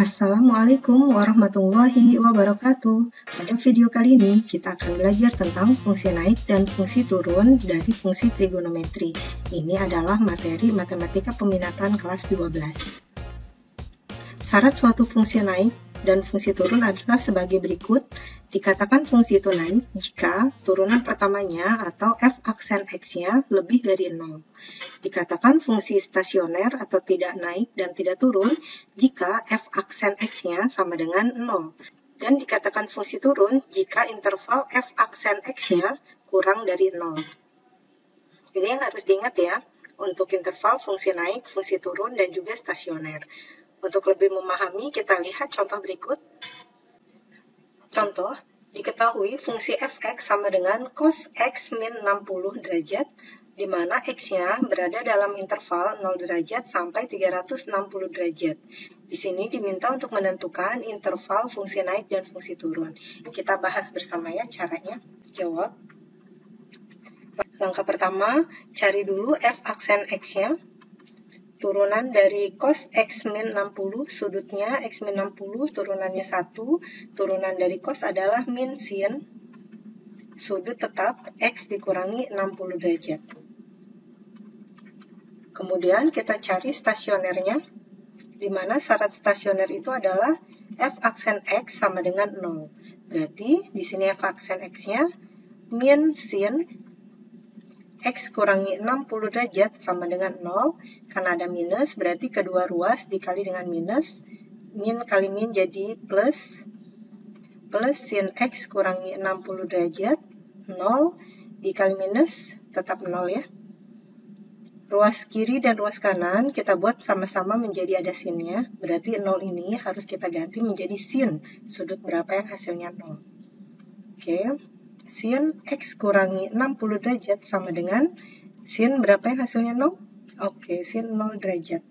Assalamualaikum warahmatullahi wabarakatuh. Pada video kali ini, kita akan belajar tentang fungsi naik dan fungsi turun dari fungsi trigonometri. Ini adalah materi matematika peminatan kelas 12. Syarat suatu fungsi naik dan fungsi turun adalah sebagai berikut. Dikatakan fungsi itu naik jika turunan pertamanya atau f aksen x-nya lebih dari 0. Dikatakan fungsi stasioner atau tidak naik dan tidak turun jika f aksen x-nya sama dengan 0. Dan dikatakan fungsi turun jika interval f aksen x-nya kurang dari 0. Ini yang harus diingat ya, untuk interval fungsi naik, fungsi turun, dan juga stasioner. Untuk lebih memahami, kita lihat contoh berikut. Contoh, diketahui fungsi fx sama dengan cos x min 60 derajat, di mana x-nya berada dalam interval 0 derajat sampai 360 derajat. Di sini diminta untuk menentukan interval fungsi naik dan fungsi turun. Kita bahas bersama ya caranya. Jawab. Langkah pertama, cari dulu f aksen x-nya. Turunan dari cos x min 60, sudutnya x min 60, turunannya 1. Turunan dari cos adalah min sin, sudut tetap x dikurangi 60 derajat. Kemudian kita cari stasionernya, di mana syarat stasioner itu adalah f aksen x sama dengan 0. Berarti di sini f aksen x-nya min sin x kurangi 60 derajat sama dengan 0, karena ada minus, berarti kedua ruas dikali dengan minus, min kali min jadi plus sin x kurangi 60 derajat, 0, dikali minus, tetap 0 ya. Ruas kiri dan ruas kanan kita buat sama-sama menjadi ada sinnya, berarti 0 ini harus kita ganti menjadi sin, sudut berapa yang hasilnya 0. Oke. Sin x kurangi 60 derajat sama dengan sin berapa yang hasilnya 0? Oke, sin 0 derajat.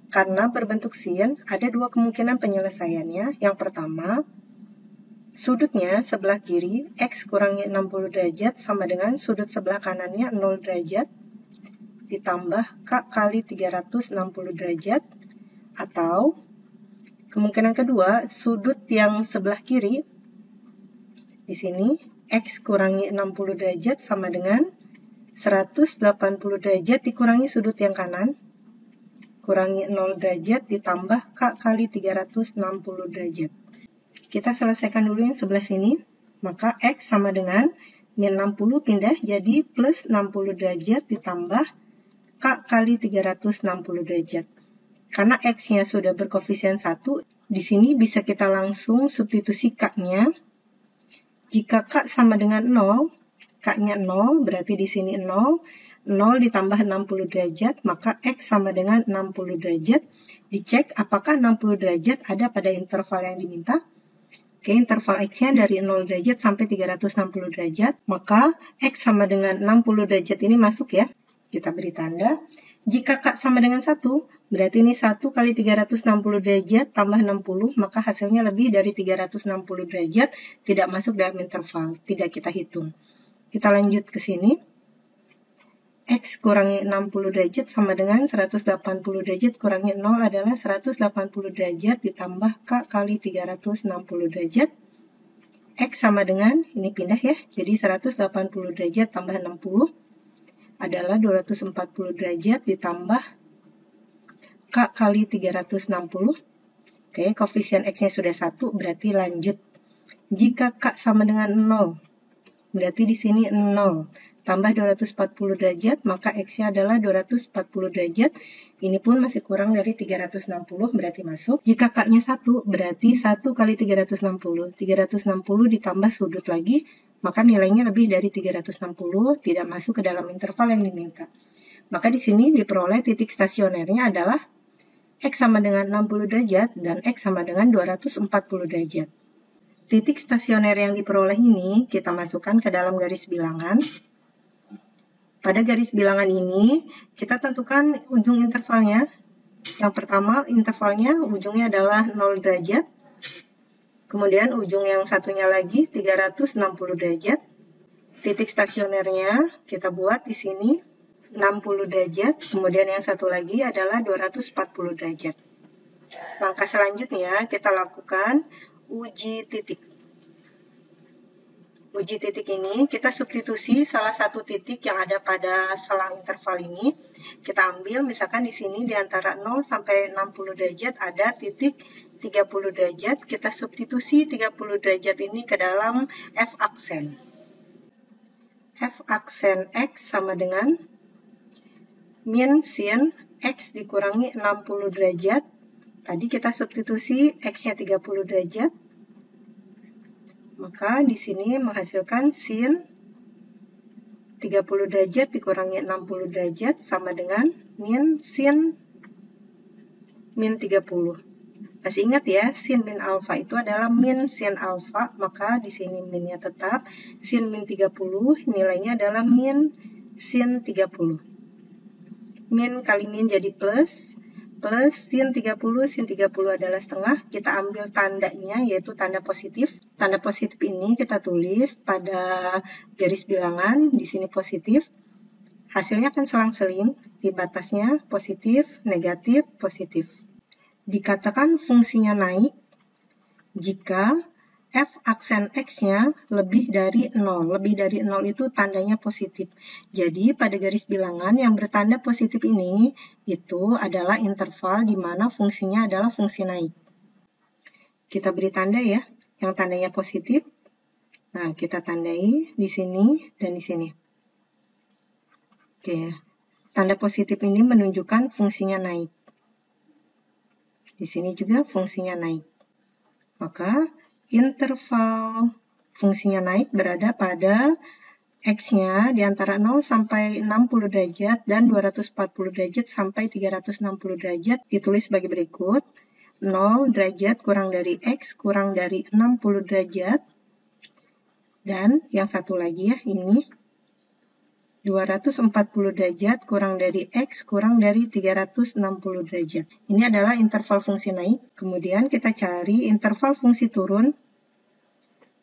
Karena berbentuk sin, ada dua kemungkinan penyelesaiannya. Yang pertama, sudutnya sebelah kiri, x kurangi 60 derajat sama dengan sudut sebelah kanannya 0 derajat, ditambah k kali 360 derajat. Atau, kemungkinan kedua, sudut yang sebelah kiri, di sini, x kurangi 60 derajat sama dengan 180 derajat dikurangi sudut yang kanan, kurangi 0 derajat ditambah k kali 360 derajat. Kita selesaikan dulu yang sebelah sini, maka x sama dengan min 60 pindah jadi plus 60 derajat ditambah k kali 360 derajat. Karena x-nya sudah berkoefisien 1, di sini bisa kita langsung substitusi k-nya. Jika k sama dengan 0, k-nya 0, berarti di sini 0. 0 ditambah 60 derajat, maka x sama dengan 60 derajat. Dicek apakah 60 derajat ada pada interval yang diminta. Oke, interval x-nya dari 0 derajat sampai 360 derajat. Maka x sama dengan 60 derajat ini masuk ya. Kita beri tanda. Jika k sama dengan 1, berarti ini 1 kali 360 derajat tambah 60, maka hasilnya lebih dari 360 derajat, tidak masuk dalam interval, tidak kita hitung. Kita lanjut ke sini. X kurangi 60 derajat sama dengan 180 derajat kurangi 0 adalah 180 derajat ditambah k kali 360 derajat. X sama dengan, ini pindah ya, jadi 180 derajat tambah 60 adalah 240 derajat ditambah k kali 360. Oke, koefisien x-nya sudah 1, berarti lanjut. Jika k sama dengan 0, berarti di sini 0. Tambah 240 derajat, maka x-nya adalah 240 derajat. Ini pun masih kurang dari 360, berarti masuk. Jika k-nya 1, berarti 1 kali 360. 360 ditambah sudut lagi, maka nilainya lebih dari 360, tidak masuk ke dalam interval yang diminta. Maka di sini diperoleh titik stasionernya adalah x sama dengan 60 derajat dan x sama dengan 240 derajat. Titik stasioner yang diperoleh ini kita masukkan ke dalam garis bilangan. Pada garis bilangan ini, kita tentukan ujung intervalnya. Yang pertama, intervalnya ujungnya adalah 0 derajat. Kemudian ujung yang satunya lagi 360 derajat. Titik stasionernya kita buat di sini 60 derajat. Kemudian yang satu lagi adalah 240 derajat. Langkah selanjutnya kita lakukan uji titik. Uji titik ini kita substitusi salah satu titik yang ada pada selang interval ini. Kita ambil misalkan di sini di antara 0 sampai 60 derajat ada titik 30 derajat. Kita substitusi 30 derajat ini ke dalam f aksen. F aksen X sama dengan min sin X dikurangi 60 derajat. Tadi kita substitusi X-nya 30 derajat. Maka di sini menghasilkan sin 30 derajat dikurangi 60 derajat sama dengan min sin min 30. Masih ingat ya, sin min alfa itu adalah min sin alfa, maka di sini minnya tetap. Sin min 30 nilainya adalah min sin 30. Min kali min jadi plus sin 30 adalah setengah. Kita ambil tandanya yaitu tanda positif. Tanda positif ini kita tulis pada garis bilangan, di sini positif. Hasilnya akan selang-seling, di batasnya positif, negatif, positif. Dikatakan fungsinya naik jika f aksen X-nya lebih dari 0. Lebih dari 0 itu tandanya positif. Jadi pada garis bilangan yang bertanda positif ini itu adalah interval di mana fungsinya adalah fungsi naik. Kita beri tanda ya, yang tandanya positif. Nah, kita tandai di sini dan di sini. Oke, tanda positif ini menunjukkan fungsinya naik. Di sini juga fungsinya naik. Maka interval fungsinya naik berada pada X-nya di antara 0 sampai 60 derajat dan 240 derajat sampai 360 derajat ditulis sebagai berikut. 0 derajat kurang dari X kurang dari 60 derajat. Dan yang satu lagi ya, ini 240 derajat kurang dari X kurang dari 360 derajat. Ini adalah interval fungsi naik. Kemudian kita cari interval fungsi turun.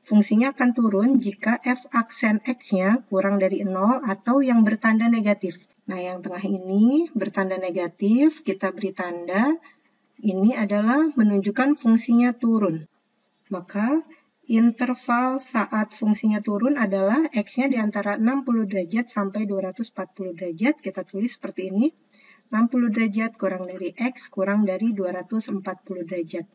Fungsinya akan turun jika f aksen X-nya kurang dari 0 atau yang bertanda negatif. Nah, yang tengah ini bertanda negatif, kita beri tanda. Ini adalah menunjukkan fungsinya turun. Maka interval saat fungsinya turun adalah X-nya di antara 60 derajat sampai 240 derajat. Kita tulis seperti ini. 60 derajat kurang dari X kurang dari 240 derajat.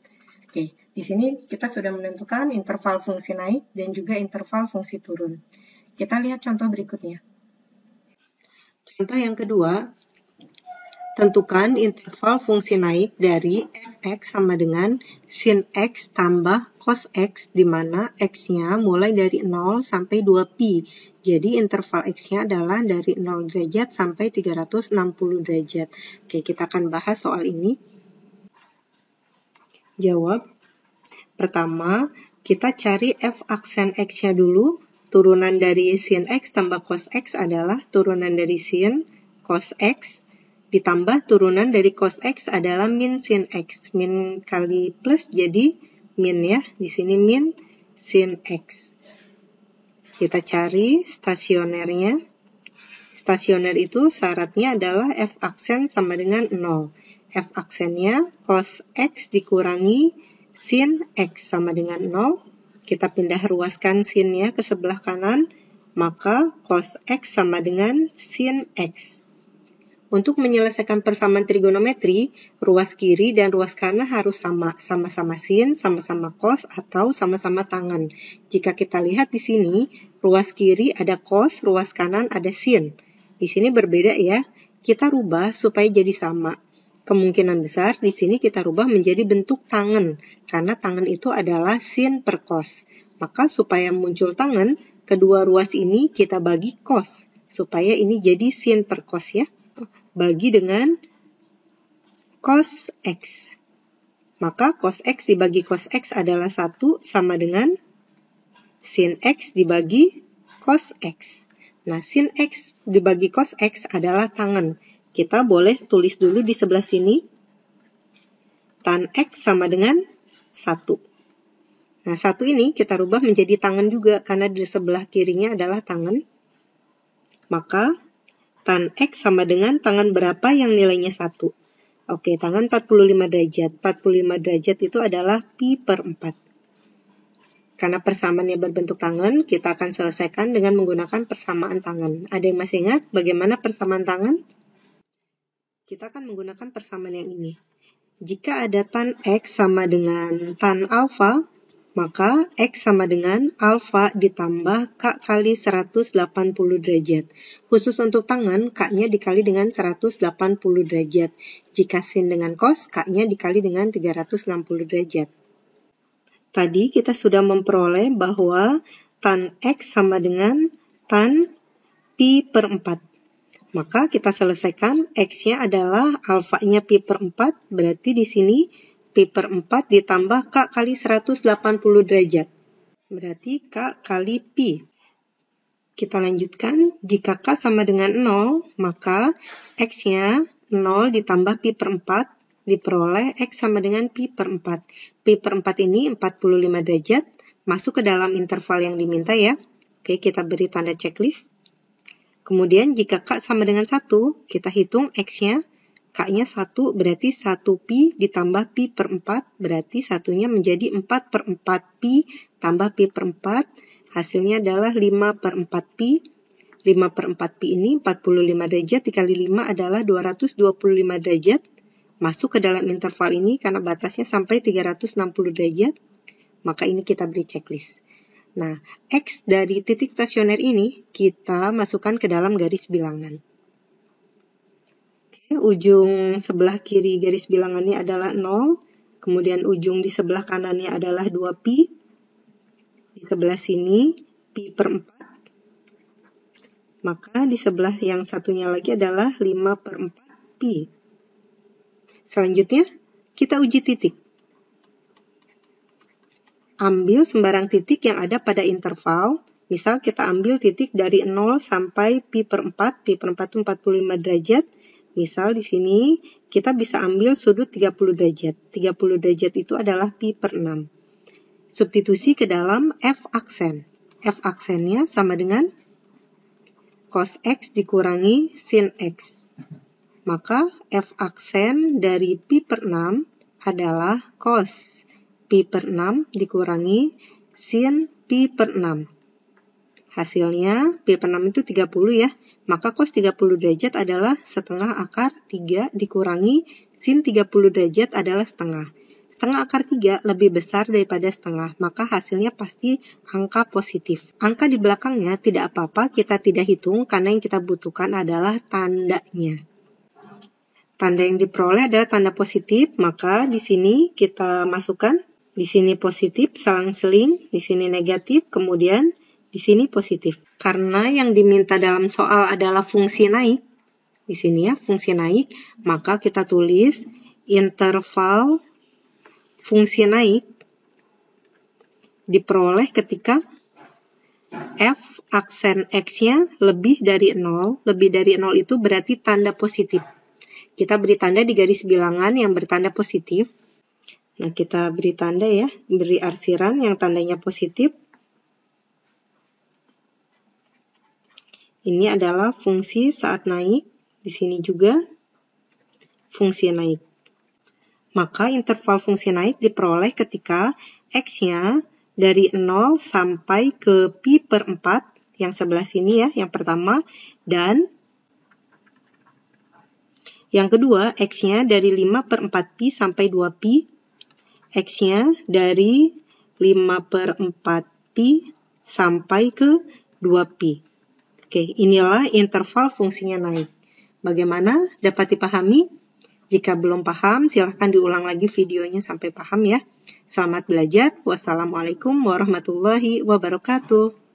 Oke, di sini kita sudah menentukan interval fungsi naik dan juga interval fungsi turun. Kita lihat contoh berikutnya. Contoh yang kedua, tentukan interval fungsi naik dari fx sama dengan sin x tambah cos x, di mana x-nya mulai dari 0 sampai 2pi. Jadi interval x-nya adalah dari 0 derajat sampai 360 derajat. Oke, kita akan bahas soal ini. Jawab. Pertama, kita cari f aksen x-nya dulu. Turunan dari sin x tambah cos x adalah turunan dari sin cos x. Ditambah turunan dari cos x adalah min sin x. Min kali plus jadi min ya. Di sini min sin x. Kita cari stasionernya. Stasioner itu syaratnya adalah f aksen sama dengan 0. F aksennya cos x dikurangi sin x sama dengan 0. Kita pindah ruaskan sinnya ke sebelah kanan. Maka cos x sama dengan sin x. Untuk menyelesaikan persamaan trigonometri, ruas kiri dan ruas kanan harus sama. Sama-sama sin, sama-sama cos, atau sama-sama tangan. Jika kita lihat di sini, ruas kiri ada cos, ruas kanan ada sin. Di sini berbeda ya. Kita rubah supaya jadi sama. Kemungkinan besar di sini kita rubah menjadi bentuk tangan. Karena tangan itu adalah sin per cos. Maka supaya muncul tangan, kedua ruas ini kita bagi cos. Supaya ini jadi sin per cos ya. Bagi dengan cos x. Maka cos x dibagi cos x adalah 1 sama dengan sin x dibagi cos x. Nah, sin x dibagi cos x adalah tangan. Kita boleh tulis dulu di sebelah sini. Tan x sama dengan 1. Nah, 1 ini kita rubah menjadi tangan juga karena di sebelah kirinya adalah tangan. Maka tan x sama dengan tangan berapa yang nilainya 1? Oke, tangan 45 derajat. 45 derajat itu adalah pi per 4. Karena persamaannya berbentuk tangan, kita akan selesaikan dengan menggunakan persamaan tangan. Ada yang masih ingat bagaimana persamaan tangan? Kita akan menggunakan persamaan yang ini. Jika ada tan X sama dengan tan alfa, maka X sama dengan alfa ditambah K kali 180 derajat. Khusus untuk tangan, K-nya dikali dengan 180 derajat. Jika sin dengan cos, K-nya dikali dengan 360 derajat. Tadi kita sudah memperoleh bahwa tan X sama dengan tan pi per 4. Maka kita selesaikan, X-nya adalah alfanya pi per 4, berarti di sini pi per 4 ditambah K kali 180 derajat. Berarti K kali pi. Kita lanjutkan, jika K sama dengan 0, maka X-nya 0 ditambah pi per 4, diperoleh X sama dengan pi per 4. Pi per 4 ini 45 derajat, masuk ke dalam interval yang diminta ya. Oke, kita beri tanda checklist. Kemudian jika K sama dengan 1, kita hitung X-nya, K-nya 1 berarti 1 pi ditambah pi per 4, berarti satunya menjadi 4 per 4 pi tambah pi per 4, hasilnya adalah 5 per 4 pi. 5 per 4 pi ini 45 derajat dikali 5 adalah 225 derajat. Masuk ke dalam interval ini karena batasnya sampai 360 derajat, maka ini kita beri checklist. Nah, X dari titik stasioner ini kita masukkan ke dalam garis bilangan. Oke, ujung sebelah kiri garis bilangannya adalah 0, kemudian ujung di sebelah kanannya adalah 2pi, di sebelah sini pi per 4, maka di sebelah yang satunya lagi adalah 5 per 4 pi. Selanjutnya, kita uji titik. Ambil sembarang titik yang ada pada interval. Misal kita ambil titik dari 0 sampai pi per 4. Pi per 4 itu 45 derajat. Misal di sini kita bisa ambil sudut 30 derajat. 30 derajat itu adalah pi per 6. Substitusi ke dalam F aksen. F aksennya sama dengan cos X dikurangi sin X. Maka F aksen dari pi per 6 adalah cos pi per 6 dikurangi sin pi per 6. Hasilnya pi per 6 itu 30 ya. Maka cos 30 derajat adalah setengah akar 3 dikurangi sin 30 derajat adalah setengah. Setengah akar 3 lebih besar daripada setengah, maka hasilnya pasti angka positif. Angka di belakangnya tidak apa-apa, kita tidak hitung karena yang kita butuhkan adalah tandanya. Tanda yang diperoleh adalah tanda positif, maka di sini kita masukkan. Di sini positif, selang-seling, di sini negatif, kemudian di sini positif. Karena yang diminta dalam soal adalah fungsi naik, di sini ya, fungsi naik, maka kita tulis interval fungsi naik diperoleh ketika F aksen X-nya lebih dari 0. Lebih dari 0 itu berarti tanda positif. Kita beri tanda di garis bilangan yang bertanda positif. Nah, kita beri tanda ya, beri arsiran yang tandanya positif. Ini adalah fungsi saat naik, di sini juga fungsi naik. Maka interval fungsi naik diperoleh ketika X-nya dari 0 sampai ke pi per 4, yang sebelah sini ya, yang pertama, dan yang kedua, X-nya dari 5 per 4 pi sampai 2 pi. X-nya dari 5 per 4 pi sampai ke 2 pi. Oke, inilah interval fungsinya naik. Bagaimana? Dapat dipahami? Jika belum paham, silahkan diulang lagi videonya sampai paham ya. Selamat belajar. Wassalamualaikum warahmatullahi wabarakatuh.